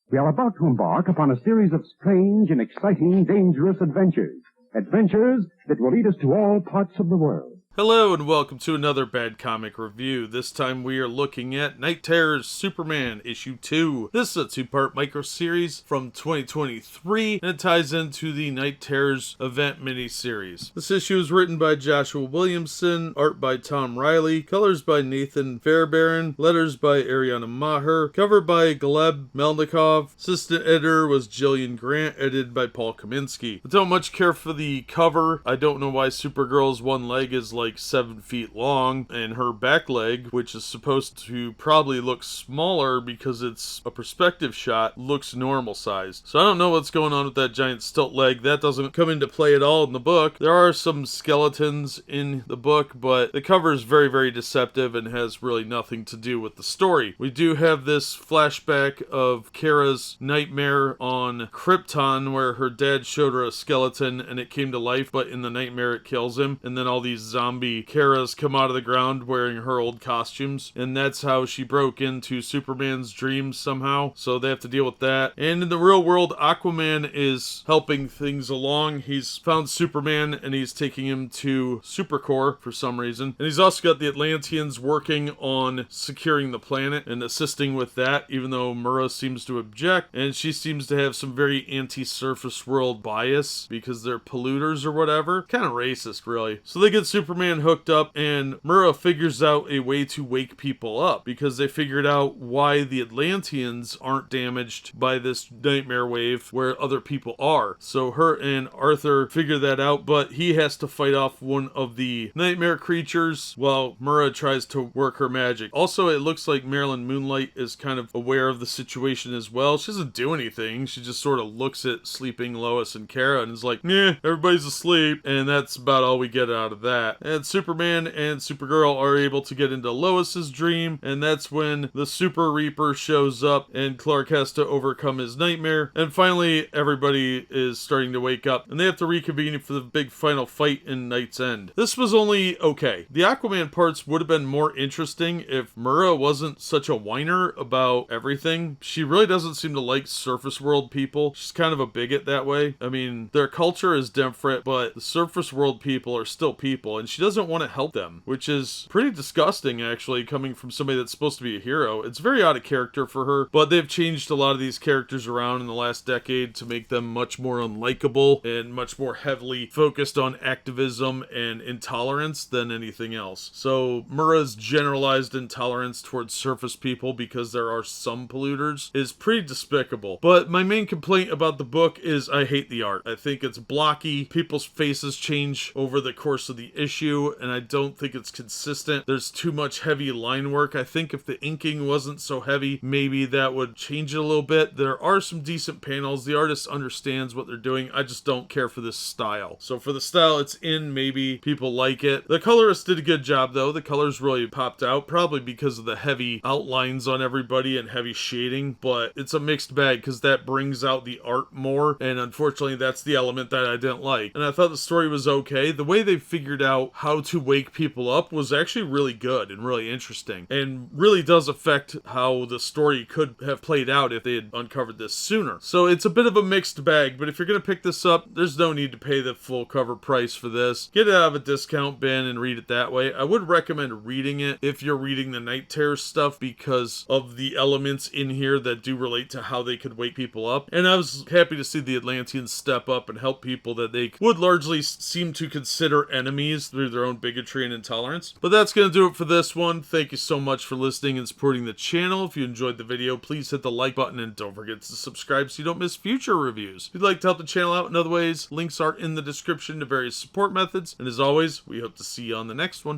We are about to embark upon a series of strange and exciting, dangerous adventures. Adventures that will lead us to all parts of the world. Hello and welcome to another Bad Comic Review. This time we are looking at Night Terror's Superman Issue 2. This is a two-part micro-series from 2023 and it ties into the Night Terror's event mini-series. This issue is written by Joshua Williamson, art by Tom Reilly, colors by Nathan Fairbairn, letters by Ariana Maher, cover by Gleb Melnikov, assistant editor was Jillian Grant, edited by Paul Kaminsky. I don't much care for the cover. I don't know why Supergirl's one leg is like 7 feet long, and her back leg, which is supposed to probably look smaller because it's a perspective shot, looks normal sized. So I don't know what's going on with that giant stilt leg. That doesn't come into play at all in the book. There are some skeletons in the book, but the cover is very, very deceptive and has really nothing to do with the story. We do have this flashback of Kara's nightmare on Krypton where her dad showed her a skeleton and it came to life, but in the nightmare it kills him, and then all these zombie Karas come out of the ground wearing her old costumes, and that's how she broke into Superman's dreams somehow, so they have to deal with that. And in the real world, Aquaman is helping things along. He's found Superman and he's taking him to Supercorp for some reason, and he's also got the Atlanteans working on securing the planet and assisting with that, even though Mera seems to object, and she seems to have some very anti-surface world bias because they're polluters or whatever. Kind of racist, really. So they get Superman hooked up, and Mera figures out a way to wake people up because they figured out why the Atlanteans aren't damaged by this nightmare wave where other people are. So her and Arthur figure that out, but he has to fight off one of the nightmare creatures while Mera tries to work her magic. Also, it looks like Marilyn Moonlight is kind of aware of the situation as well. She doesn't do anything. She just sort of looks at sleeping Lois and Kara and is like, "Nah, everybody's asleep," and that's about all we get out of that. And Superman and Supergirl are able to get into Lois's dream, and that's when the Super Reaper shows up and Clark has to overcome his nightmare. And finally, everybody is starting to wake up, and they have to reconvene for the big final fight in Night's End. This was only okay. The Aquaman parts would have been more interesting if Mera wasn't such a whiner about everything. She really doesn't seem to like surface world people. She's kind of a bigot that way. I mean, their culture is different, but the surface world people are still people, and she doesn't want to help them, which is pretty disgusting actually, coming from somebody that's supposed to be a hero. It's very out of character for her, but they've changed a lot of these characters around in the last decade to make them much more unlikable and much more heavily focused on activism and intolerance than anything else. So Mera's generalized intolerance towards surface people because there are some polluters is pretty despicable. But my main complaint about the book is I hate the art. I think it's blocky. People's faces change over the course of the issue, and I don't think it's consistent. There's too much heavy line work. I think if the inking wasn't so heavy, maybe that would change it a little bit. There are some decent panels. The artist understands what they're doing. I just don't care for this style. So for the style it's in, maybe people like it. The colorist did a good job though. The colors really popped out, probably because of the heavy outlines on everybody and heavy shading, but it's a mixed bag because that brings out the art more, and unfortunately that's the element that I didn't like. And I thought the story was okay. The way they figured out how to wake people up was actually really good and really interesting, and really does affect how the story could have played out if they had uncovered this sooner. So it's a bit of a mixed bag, but if you're going to pick this up, there's no need to pay the full cover price for this. Get it out of a discount bin and read it that way. I would recommend reading it if you're reading the Night Terror stuff because of the elements in here that do relate to how they could wake people up. And I was happy to see the Atlanteans step up and help people that they would largely seem to consider enemies through their own bigotry and intolerance. But that's going to do it for this one. Thank you so much for listening and supporting the channel. If you enjoyed the video, please hit the like button and don't forget to subscribe so you don't miss future reviews. If you'd like to help the channel out in other ways, links are in the description to various support methods. And as always, we hope to see you on the next one.